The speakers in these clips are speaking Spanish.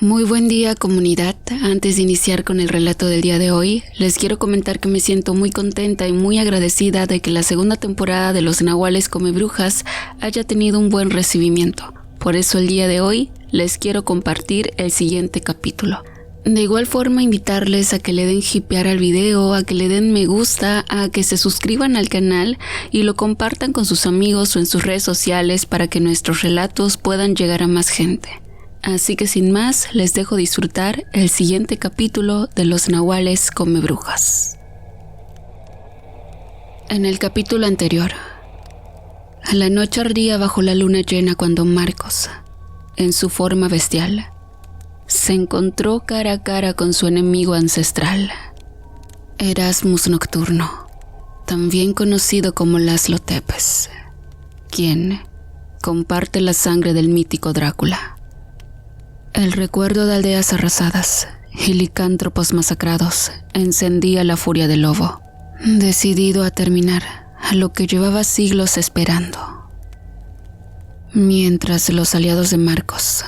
Muy buen día, comunidad. Antes de iniciar con el relato del día de hoy, les quiero comentar que me siento muy contenta y muy agradecida de que la segunda temporada de Los Nahuales Come Brujas haya tenido un buen recibimiento. Por eso el día de hoy les quiero compartir el siguiente capítulo. De igual forma, invitarles a que le den hipear al video, a que le den me gusta, a que se suscriban al canal y lo compartan con sus amigos o en sus redes sociales para que nuestros relatos puedan llegar a más gente. Así que sin más, les dejo disfrutar el siguiente capítulo de Los Nahuales Come Brujas. En el capítulo anterior, la noche ardía bajo la luna llena cuando Marcos, en su forma bestial, se encontró cara a cara con su enemigo ancestral, Erasmus Nocturno, también conocido como Laszlo Tepes, quien comparte la sangre del mítico Drácula. El recuerdo de aldeas arrasadas y licántropos masacrados encendía la furia del lobo, decidido a terminar a lo que llevaba siglos esperando. Mientras los aliados de Marcos,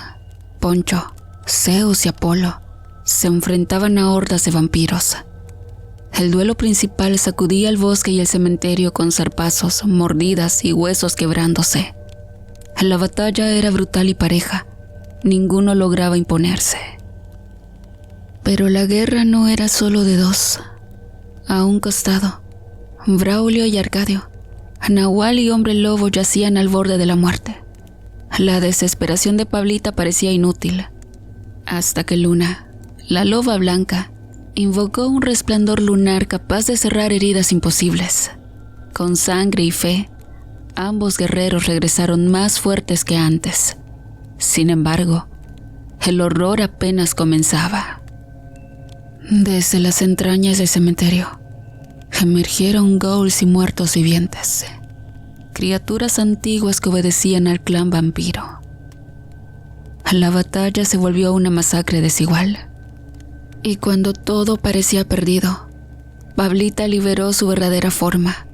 Poncho, Zeus y Apolo se enfrentaban a hordas de vampiros, el duelo principal sacudía el bosque y el cementerio con zarpazos, mordidas y huesos quebrándose. La batalla era brutal y pareja. Ninguno lograba imponerse. Pero la guerra no era solo de dos. A un costado, Braulio y Arcadio, Nahual y Hombre Lobo yacían al borde de la muerte. La desesperación de Pablita parecía inútil, hasta que Luna, la loba blanca, invocó un resplandor lunar capaz de cerrar heridas imposibles. Con sangre y fe, ambos guerreros regresaron más fuertes que antes. Sin embargo, el horror apenas comenzaba. Desde las entrañas del cementerio, emergieron ghouls y muertos vivientes, criaturas antiguas que obedecían al clan vampiro. La batalla se volvió una masacre desigual, y cuando todo parecía perdido, Pablita liberó su verdadera forma,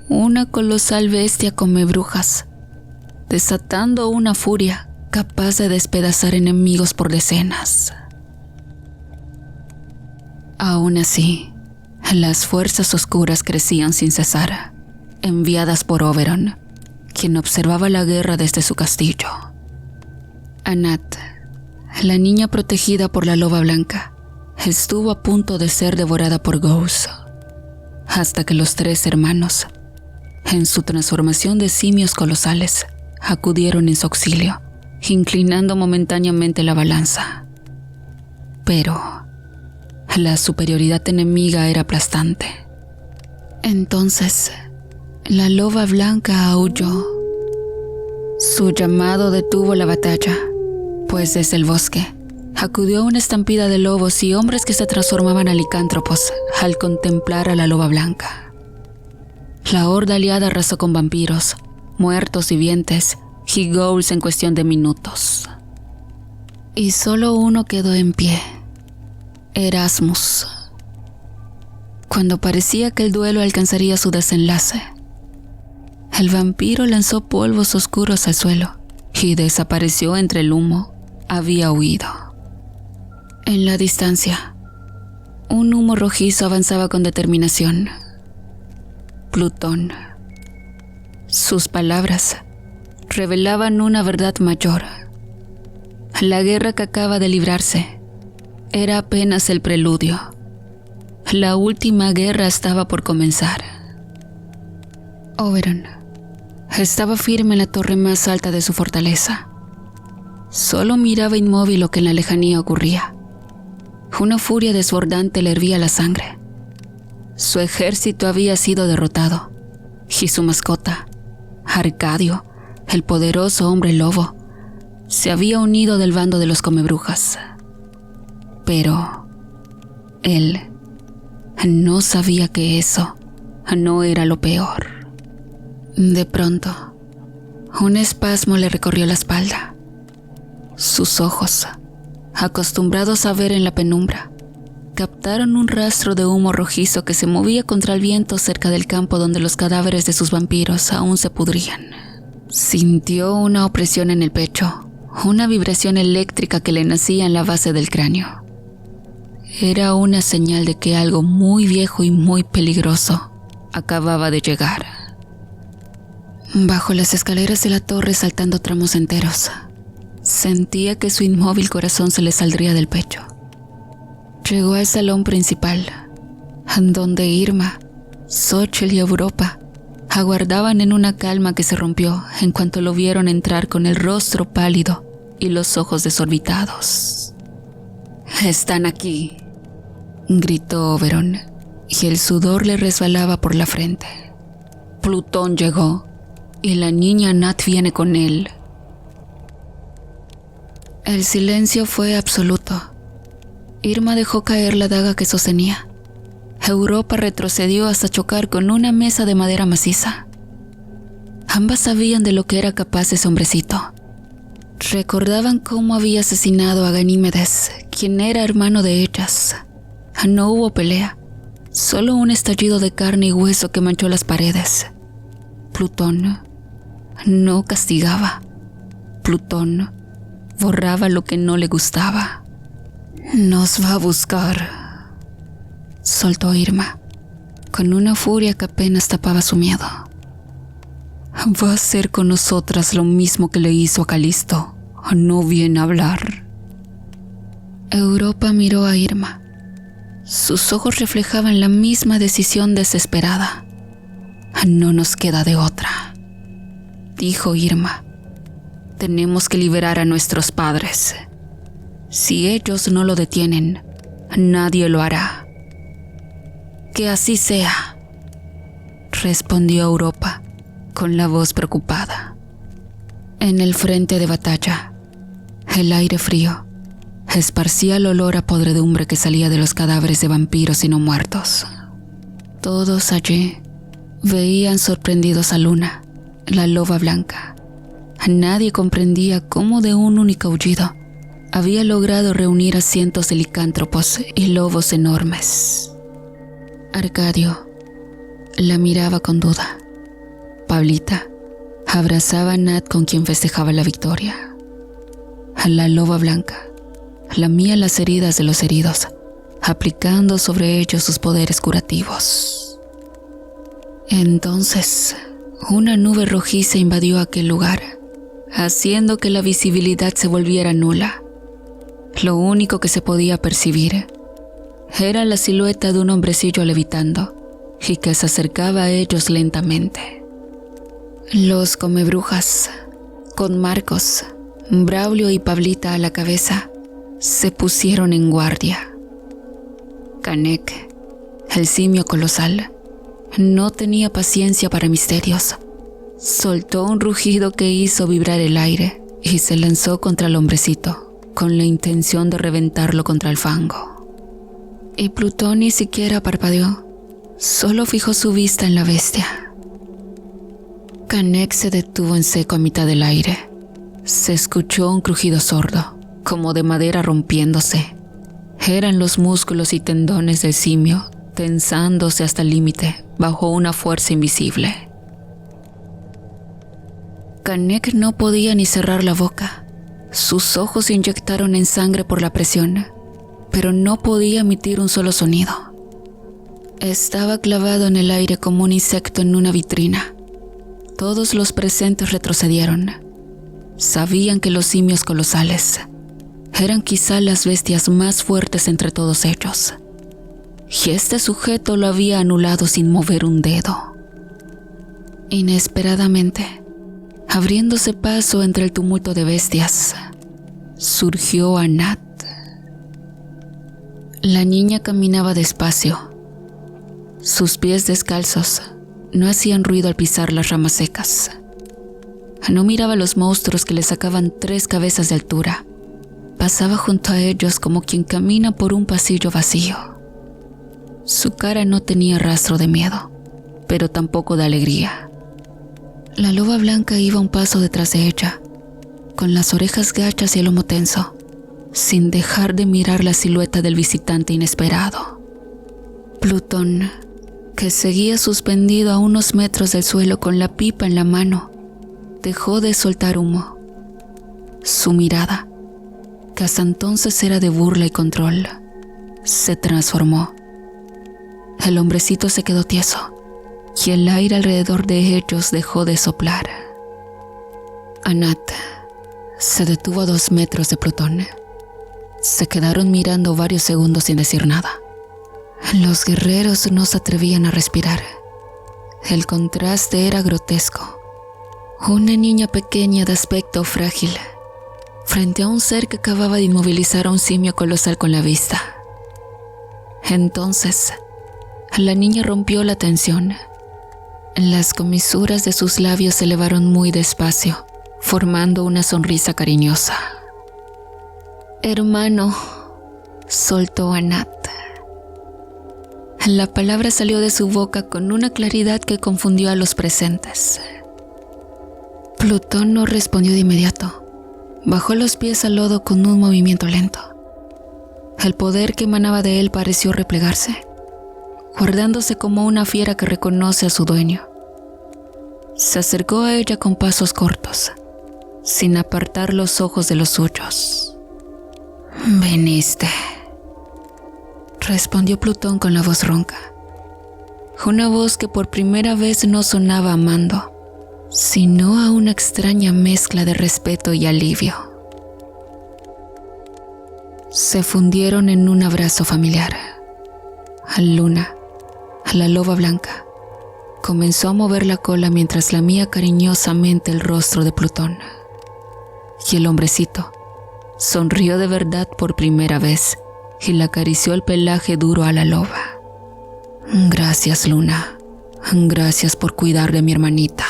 una colosal bestia come brujas, desatando una furia capaz de despedazar enemigos por decenas. Aún así, las fuerzas oscuras crecían sin cesar, enviadas por Oberon, quien observaba la guerra desde su castillo. Anat, la niña protegida por la loba blanca, estuvo a punto de ser devorada por ghouls, hasta que los tres hermanos, en su transformación de simios colosales, acudieron en su auxilio, inclinando momentáneamente la balanza. Pero la superioridad enemiga era aplastante. Entonces, la loba blanca aulló. Su llamado detuvo la batalla, pues desde el bosque acudió una estampida de lobos y hombres que se transformaban a licántropos al contemplar a la loba blanca. La horda aliada arrasó con vampiros, muertos vivientes y ghouls en cuestión de minutos. Y solo uno quedó en pie: Erasmus. Cuando parecía que el duelo alcanzaría su desenlace, el vampiro lanzó polvos oscuros al suelo y desapareció entre el humo. Había huido. En la distancia, un humo rojizo avanzaba con determinación. Plutón. Sus palabras revelaban una verdad mayor. La guerra que acaba de librarse era apenas el preludio. La última guerra estaba por comenzar. Oberon estaba firme en la torre más alta de su fortaleza. Solo miraba inmóvil lo que en la lejanía ocurría. Una furia desbordante le hervía la sangre. Su ejército había sido derrotado, y su mascota, Arcadio, el poderoso hombre lobo, se había unido del bando de los comebrujas. Pero él no sabía que eso no era lo peor. De pronto, un espasmo le recorrió la espalda. Sus ojos, acostumbrados a ver en la penumbra, captaron un rastro de humo rojizo que se movía contra el viento cerca del campo donde los cadáveres de sus vampiros aún se pudrían. Sintió una opresión en el pecho, una vibración eléctrica que le nacía en la base del cráneo. Era una señal de que algo muy viejo y muy peligroso acababa de llegar. Bajo las escaleras de la torre, saltando tramos enteros, sentía que su inmóvil corazón se le saldría del pecho. Llegó al salón principal, donde Irma, Xochitl y Europa aguardaban en una calma que se rompió en cuanto lo vieron entrar con el rostro pálido y los ojos desorbitados. «Están aquí», gritó Oberon, y el sudor le resbalaba por la frente. «Plutón llegó, y la niña Nat viene con él». El silencio fue absoluto. Irma dejó caer la daga que sostenía. Europa retrocedió hasta chocar con una mesa de madera maciza. Ambas sabían de lo que era capaz ese hombrecito. Recordaban cómo había asesinado a Ganímedes, quien era hermano de ellas. No hubo pelea, solo un estallido de carne y hueso que manchó las paredes. Plutón no castigaba. Plutón borraba lo que no le gustaba. «Nos va a buscar», soltó Irma, con una furia que apenas tapaba su miedo. «Va a hacer con nosotras lo mismo que le hizo a Calisto. No viene a hablar». Europa miró a Irma. Sus ojos reflejaban la misma decisión desesperada. «No nos queda de otra», dijo Irma. «Tenemos que liberar a nuestros padres. Si ellos no lo detienen, nadie lo hará». «Que así sea», respondió Europa con la voz preocupada. En el frente de batalla, el aire frío esparcía el olor a podredumbre que salía de los cadáveres de vampiros y no muertos. Todos allí veían sorprendidos a Luna, la loba blanca. Nadie comprendía cómo de un único aullido había logrado reunir a cientos de licántropos y lobos enormes. Arcadio la miraba con duda. Pablita abrazaba a Nat, con quien festejaba la victoria. La loba blanca lamía las heridas de los heridos, aplicando sobre ellos sus poderes curativos. Entonces, una nube rojiza invadió aquel lugar, haciendo que la visibilidad se volviera nula. Lo único que se podía percibir era la silueta de un hombrecillo levitando y que se acercaba a ellos lentamente. Los comebrujas, con Marcos, Braulio y Pablita a la cabeza, se pusieron en guardia. Canek, el simio colosal, no tenía paciencia para misterios. Soltó un rugido que hizo vibrar el aire y se lanzó contra el hombrecito, con la intención de reventarlo contra el fango. Y Plutón ni siquiera parpadeó, solo fijó su vista en la bestia. Canek se detuvo en seco a mitad del aire. Se escuchó un crujido sordo, como de madera rompiéndose. Eran los músculos y tendones del simio tensándose hasta el límite bajo una fuerza invisible. Canek no podía ni cerrar la boca. Sus ojos se inyectaron en sangre por la presión, pero no podía emitir un solo sonido. Estaba clavado en el aire como un insecto en una vitrina. Todos los presentes retrocedieron. Sabían que los simios colosales eran quizá las bestias más fuertes entre todos ellos, y este sujeto lo había anulado sin mover un dedo. Inesperadamente, abriéndose paso entre el tumulto de bestias, surgió Anat. La niña caminaba despacio. Sus pies descalzos no hacían ruido al pisar las ramas secas. No miraba a los monstruos que le sacaban 3 cabezas de altura. Pasaba junto a ellos como quien camina por un pasillo vacío. Su cara no tenía rastro de miedo, pero tampoco de alegría. La loba blanca iba un paso detrás de ella, con las orejas gachas y el lomo tenso, sin dejar de mirar la silueta del visitante inesperado. Plutón, que seguía suspendido a unos metros del suelo con la pipa en la mano, dejó de soltar humo. Su mirada, que hasta entonces era de burla y control, se transformó. El hombrecito se quedó tieso y el aire alrededor de ellos dejó de soplar. Anat se detuvo a 2 metros de Plutón. Se quedaron mirando varios segundos sin decir nada. Los guerreros no se atrevían a respirar. El contraste era grotesco. Una niña pequeña de aspecto frágil, frente a un ser que acababa de inmovilizar a un simio colosal con la vista. Entonces, la niña rompió la tensión. Las comisuras de sus labios se elevaron muy despacio, formando una sonrisa cariñosa. «Hermano», soltó Anat. La palabra salió de su boca con una claridad que confundió a los presentes. Plutón no respondió de inmediato. Bajó los pies al lodo con un movimiento lento. El poder que emanaba de él pareció replegarse, guardándose como una fiera que reconoce a su dueño. Se acercó a ella con pasos cortos, sin apartar los ojos de los suyos. «Veniste», respondió Plutón con la voz ronca. Una voz que por primera vez no sonaba a mando, sino a una extraña mezcla de respeto y alivio. Se fundieron en un abrazo familiar. Luna, la loba blanca, comenzó a mover la cola mientras lamía cariñosamente el rostro de Plutón. Y el hombrecito sonrió de verdad por primera vez y le acarició el pelaje duro a la loba. «Gracias, Luna. Gracias por cuidar de mi hermanita».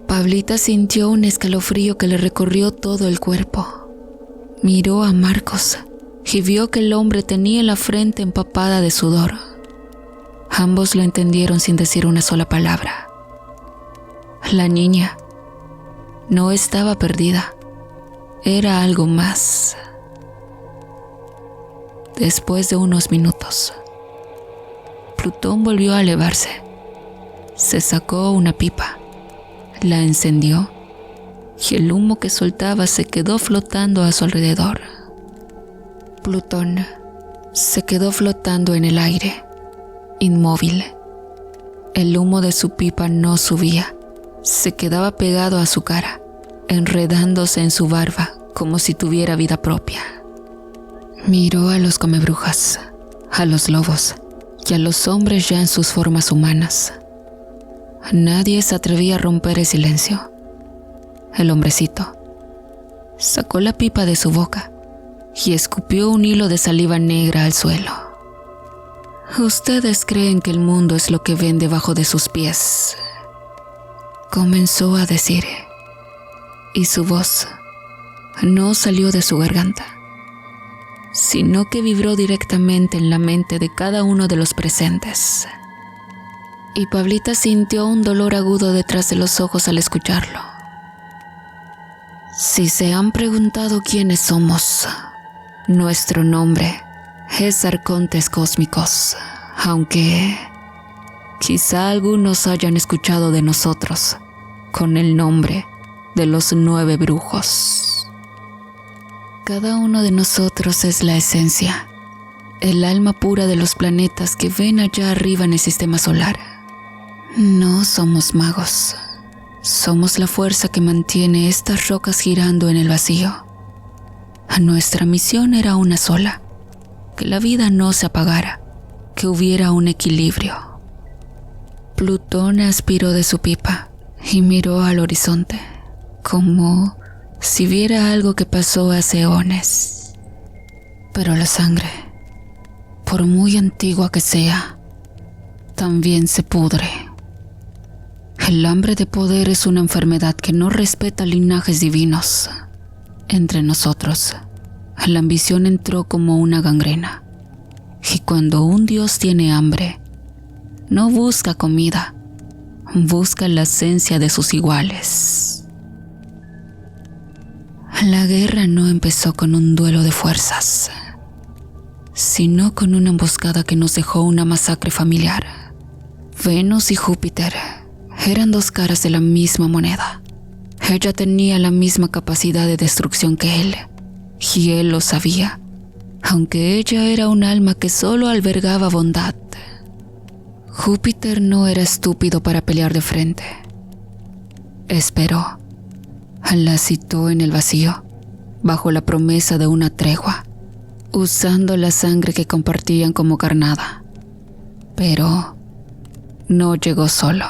Pablita sintió un escalofrío que le recorrió todo el cuerpo. Miró a Marcos y vio que el hombre tenía la frente empapada de sudor. Ambos lo entendieron sin decir una sola palabra. La niña no estaba perdida. Era algo más. Después de unos minutos, Plutón volvió a elevarse. Se sacó una pipa, la encendió y el humo que soltaba se quedó flotando a su alrededor. Plutón se quedó flotando en el aire, inmóvil. El humo de su pipa no subía, se quedaba pegado a su cara, enredándose en su barba como si tuviera vida propia. Miró a los comebrujas, a los lobos y a los hombres ya en sus formas humanas. Nadie se atrevía a romper el silencio. El hombrecito sacó la pipa de su boca y escupió un hilo de saliva negra al suelo. «Ustedes creen que el mundo es lo que ven debajo de sus pies», comenzó a decir, y su voz no salió de su garganta, sino que vibró directamente en la mente de cada uno de los presentes. Y Pablita sintió un dolor agudo detrás de los ojos al escucharlo. Si se han preguntado quiénes somos, nuestro nombre es Arcontes Cósmicos, aunque quizá algunos hayan escuchado de nosotros con el nombre de los 9 brujos. Cada uno de nosotros es la esencia, el alma pura de los planetas que ven allá arriba en el sistema solar. No somos magos, somos la fuerza que mantiene estas rocas girando en el vacío. Nuestra misión era una sola, que la vida no se apagara, que hubiera un equilibrio. Plutón aspiró de su pipa y miró al horizonte, como si viera algo que pasó hace eones. Pero la sangre, por muy antigua que sea, también se pudre. El hambre de poder es una enfermedad que no respeta linajes divinos. Entre nosotros, la ambición entró como una gangrena. Y cuando un dios tiene hambre, no busca comida, busca la esencia de sus iguales. La guerra no empezó con un duelo de fuerzas, sino con una emboscada que nos dejó una masacre familiar. Venus y Júpiter eran 2 caras de la misma moneda. Ella tenía la misma capacidad de destrucción que él, y él lo sabía, aunque ella era un alma que solo albergaba bondad. Júpiter no era estúpido para pelear de frente. Esperó. La citó en el vacío, bajo la promesa de una tregua, usando la sangre que compartían como carnada. Pero no llegó solo.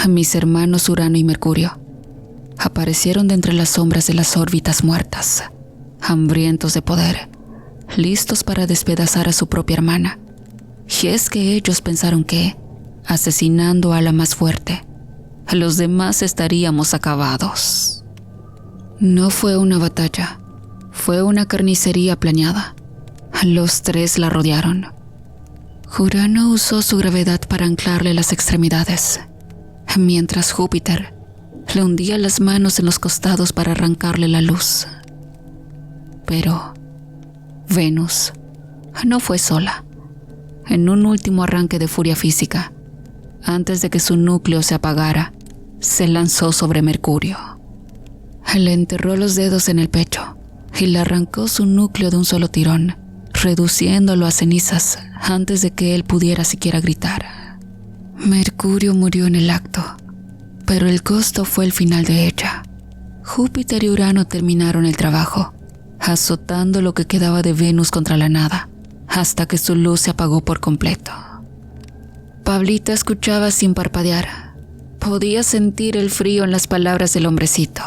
Mis hermanos Urano y Mercurio aparecieron de entre las sombras de las órbitas muertas, hambrientos de poder, listos para despedazar a su propia hermana. Y es que ellos pensaron que, asesinando a la más fuerte, los demás estaríamos acabados. No fue una batalla, fue una carnicería planeada. Los tres la rodearon. Urano usó su gravedad para anclarle las extremidades, mientras Júpiter le hundía las manos en los costados para arrancarle la luz. Pero Venus no fue sola. En un último arranque de furia física, antes de que su núcleo se apagara, se lanzó sobre Mercurio. Le enterró los dedos en el pecho y le arrancó su núcleo de un solo tirón, reduciéndolo a cenizas antes de que él pudiera siquiera gritar. Mercurio murió en el acto, pero el costo fue el final de ella. Júpiter y Urano terminaron el trabajo, azotando lo que quedaba de Venus contra la nada, hasta que su luz se apagó por completo. Pablita escuchaba sin parpadear. Podía sentir el frío en las palabras del hombrecito.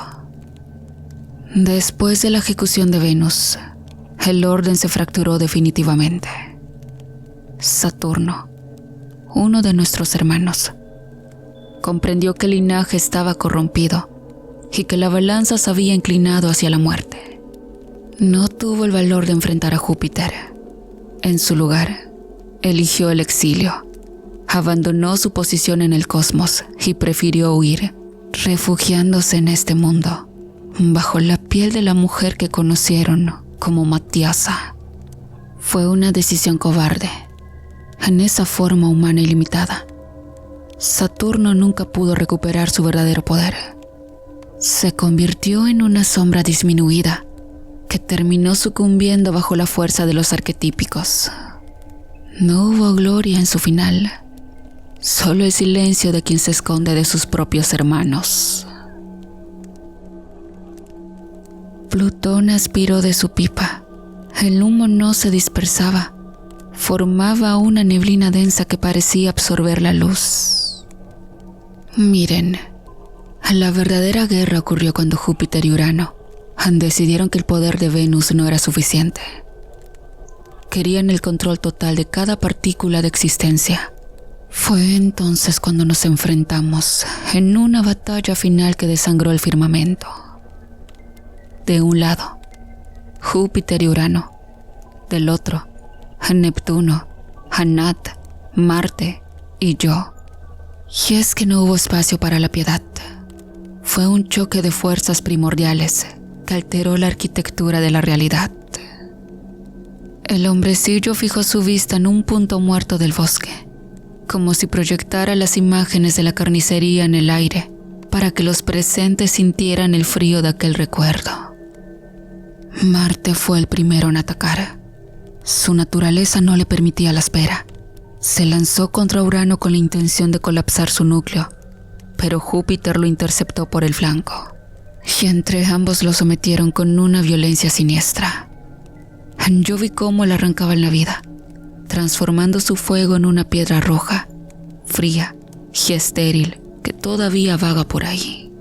Después de la ejecución de Venus, el orden se fracturó definitivamente. Saturno, uno de nuestros hermanos, comprendió que el linaje estaba corrompido y que la balanza se había inclinado hacia la muerte. No tuvo el valor de enfrentar a Júpiter. En su lugar, eligió el exilio. Abandonó su posición en el cosmos y prefirió huir, refugiándose en este mundo, bajo la piel de la mujer que conocieron como Matiasa. Fue una decisión cobarde, en esa forma humana ilimitada. Saturno nunca pudo recuperar su verdadero poder. Se convirtió en una sombra disminuida que terminó sucumbiendo bajo la fuerza de los arquetípicos. No hubo gloria en su final. Solo el silencio de quien se esconde de sus propios hermanos. Plutón aspiró de su pipa. El humo no se dispersaba. Formaba una neblina densa que parecía absorber la luz. Miren, la verdadera guerra ocurrió cuando Júpiter y Urano decidieron que el poder de Venus no era suficiente. Querían el control total de cada partícula de existencia. Fue entonces cuando nos enfrentamos en una batalla final que desangró el firmamento. De un lado, Júpiter y Urano. Del otro, Neptuno, Anat, Marte y yo. Y es que no hubo espacio para la piedad. Fue un choque de fuerzas primordiales que alteró la arquitectura de la realidad. El hombrecillo fijó su vista en un punto muerto del bosque, como si proyectara las imágenes de la carnicería en el aire para que los presentes sintieran el frío de aquel recuerdo. Marte fue el primero en atacar. Su naturaleza no le permitía la espera. Se lanzó contra Urano con la intención de colapsar su núcleo, pero Júpiter lo interceptó por el flanco, y entre ambos lo sometieron con una violencia siniestra. Yo vi cómo le arrancaban la vida, transformando su fuego en una piedra roja, fría y estéril que todavía vaga por ahí.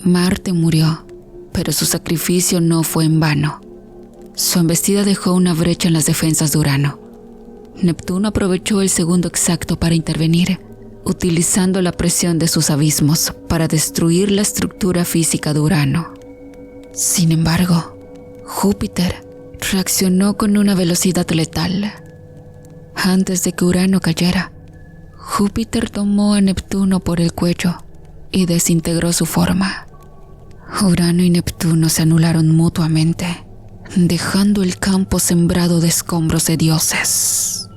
Marte murió, pero su sacrificio no fue en vano. Su embestida dejó una brecha en las defensas de Urano. Neptuno aprovechó el segundo exacto para intervenir, utilizando la presión de sus abismos para destruir la estructura física de Urano. Sin embargo, Júpiter reaccionó con una velocidad letal. Antes de que Urano cayera, Júpiter tomó a Neptuno por el cuello y desintegró su forma. Urano y Neptuno se anularon mutuamente, dejando el campo sembrado de escombros de dioses.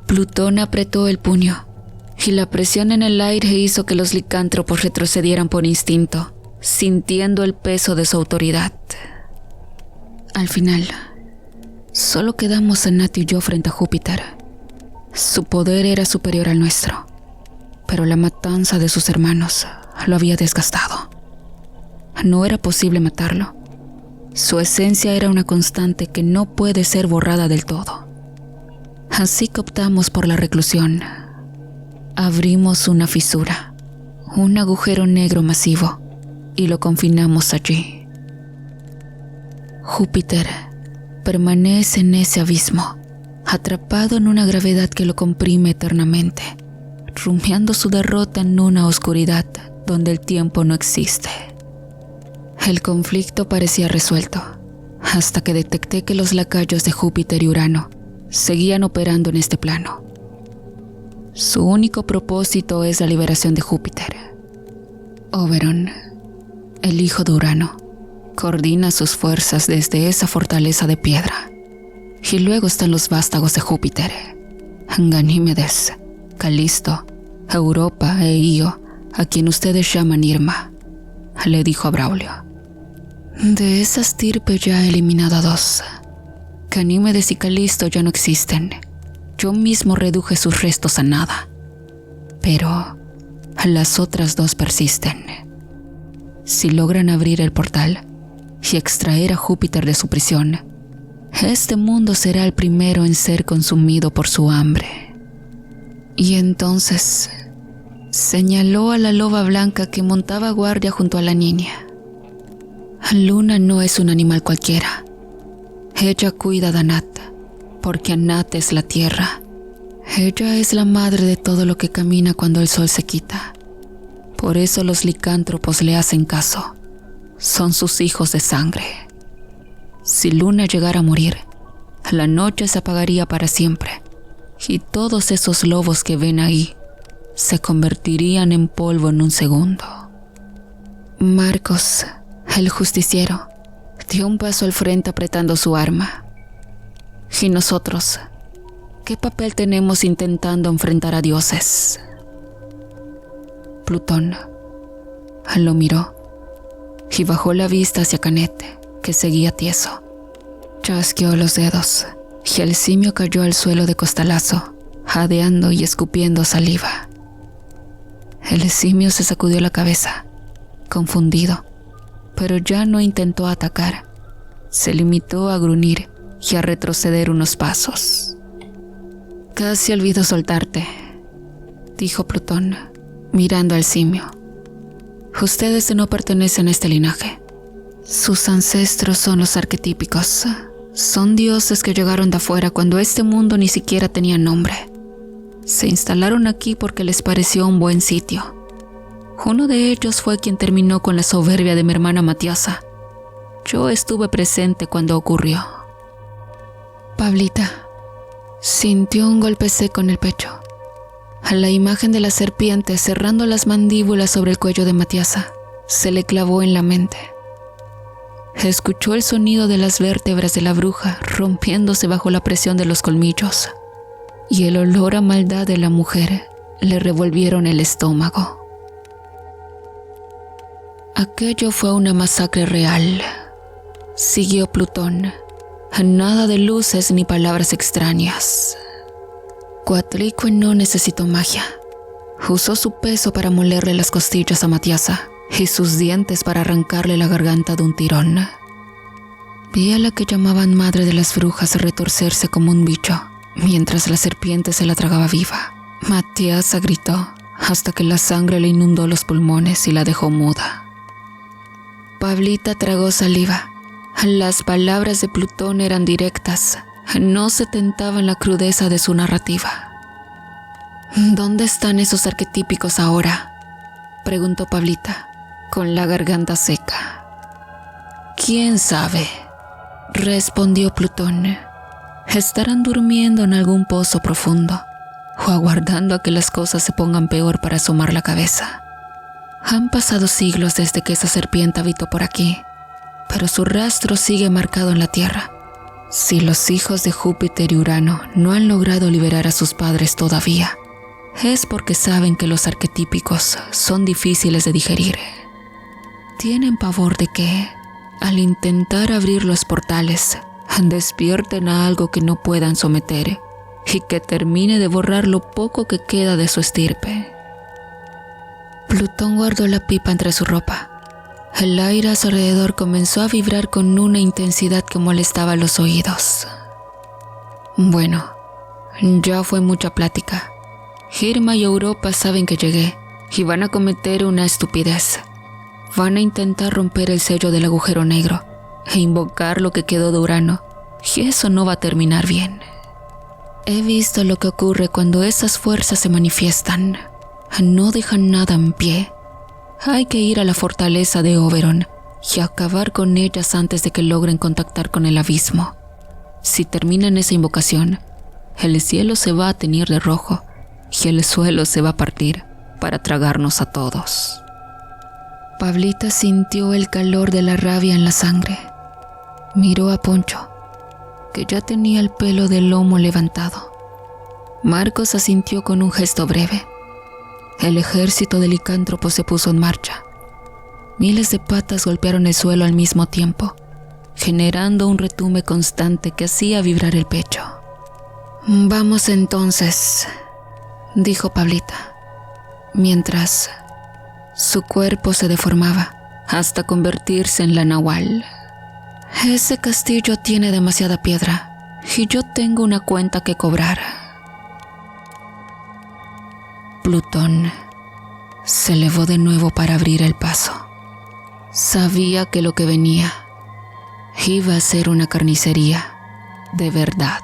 Plutón apretó el puño y la presión en el aire hizo que los licántropos retrocedieran por instinto, sintiendo el peso de su autoridad. Al final, solo quedamos Nat y yo frente a Júpiter. Su poder era superior al nuestro, pero la matanza de sus hermanos lo había desgastado. No era posible matarlo. Su esencia era una constante que no puede ser borrada del todo. Así que optamos por la reclusión. Abrimos una fisura, un agujero negro masivo, y lo confinamos allí. Júpiter permanece en ese abismo, atrapado en una gravedad que lo comprime eternamente, rumiando su derrota en una oscuridad donde el tiempo no existe. El conflicto parecía resuelto, hasta que detecté que los lacayos de Júpiter y Urano seguían operando en este plano. Su único propósito es la liberación de Júpiter. Oberon, el hijo de Urano, coordina sus fuerzas desde esa fortaleza de piedra. Y luego están los vástagos de Júpiter, Ganímedes, Calisto, Europa e Io, a quien ustedes llaman Irma, le dijo a Braulio. De esa estirpe ya he eliminado a 2. Ganímedes y Calisto ya no existen. Yo mismo reduje sus restos a nada. Pero las otras 2 persisten. Si logran abrir el portal y extraer a Júpiter de su prisión, este mundo será el primero en ser consumido por su hambre. Y entonces señaló a la loba blanca que montaba guardia junto a la niña. Luna no es un animal cualquiera. Ella cuida de Anat, porque Anat es la tierra. Ella es la madre de todo lo que camina cuando el sol se quita. Por eso los licántropos le hacen caso. Son sus hijos de sangre. Si Luna llegara a morir, la noche se apagaría para siempre, y todos esos lobos que ven ahí se convertirían en polvo en un segundo. Marcos, el justiciero, dio un paso al frente apretando su arma. ¿Y nosotros? ¿Qué papel tenemos intentando enfrentar a dioses? Plutón lo miró y bajó la vista hacia Canet, que seguía tieso. Chasqueó los dedos y el simio cayó al suelo de costalazo, jadeando y escupiendo saliva. El simio se sacudió la cabeza, confundido, pero ya no intentó atacar. Se limitó a gruñir y a retroceder unos pasos. Casi olvido soltarte, dijo Plutón, mirando al simio. Ustedes no pertenecen a este linaje. Sus ancestros son los arquetípicos. Son dioses que llegaron de afuera cuando este mundo ni siquiera tenía nombre. Se instalaron aquí porque les pareció un buen sitio. Uno de ellos fue quien terminó con la soberbia de mi hermana Matiasa. Yo estuve presente cuando ocurrió. Pablita sintió un golpe seco en el pecho. A la imagen de la serpiente cerrando las mandíbulas sobre el cuello de Matiasa se le clavó en la mente. Escuchó el sonido de las vértebras de la bruja rompiéndose bajo la presión de los colmillos, y el olor a maldad de la mujer le revolvieron el estómago. Aquello fue una masacre real, siguió Plutón. Nada de luces ni palabras extrañas. Coatlicue no necesitó magia. Usó su peso para molerle las costillas a Matiasa y sus dientes para arrancarle la garganta de un tirón. Vi a la que llamaban madre de las brujas retorcerse como un bicho, mientras la serpiente se la tragaba viva. Matiasa gritó hasta que la sangre le inundó los pulmones y la dejó muda. Pablita tragó saliva. Las palabras de Plutón eran directas, no se tentaban la crudeza de su narrativa. ¿Dónde están esos arquetípicos ahora?, preguntó Pablita, con la garganta seca. ¿Quién sabe?, respondió Plutón. Estarán durmiendo en algún pozo profundo, o aguardando a que las cosas se pongan peor para asomar la cabeza. Han pasado siglos desde que esa serpiente habitó por aquí, pero su rastro sigue marcado en la tierra. Si los hijos de Júpiter y Urano no han logrado liberar a sus padres todavía, es porque saben que los arquetípicos son difíciles de digerir. Tienen pavor de que, al intentar abrir los portales, despierten a algo que no puedan someter y que termine de borrar lo poco que queda de su estirpe. Plutón guardó la pipa entre su ropa. El aire a su alrededor comenzó a vibrar con una intensidad que molestaba los oídos. Bueno, ya fue mucha plática. Irma y Europa saben que llegué y van a cometer una estupidez. Van a intentar romper el sello del agujero negro e invocar lo que quedó de Urano, y eso no va a terminar bien. He visto lo que ocurre cuando esas fuerzas se manifiestan. No dejan nada en pie. Hay que ir a la fortaleza de Oberon y acabar con ellas antes de que logren contactar con el abismo. Si terminan esa invocación, el cielo se va a teñir de rojo y el suelo se va a partir para tragarnos a todos. Pablita sintió el calor de la rabia en la sangre. Miró a Poncho, que ya tenía el pelo del lomo levantado. Marcos asintió con un gesto breve. El ejército de licántropos se puso en marcha. Miles de patas golpearon el suelo al mismo tiempo, generando un retumbe constante que hacía vibrar el pecho. «Vamos entonces», dijo Pablita, mientras su cuerpo se deformaba hasta convertirse en la Nahual. «Ese castillo tiene demasiada piedra y yo tengo una cuenta que cobrar». Plutón se elevó de nuevo para abrir el paso. Sabía que lo que venía iba a ser una carnicería de verdad.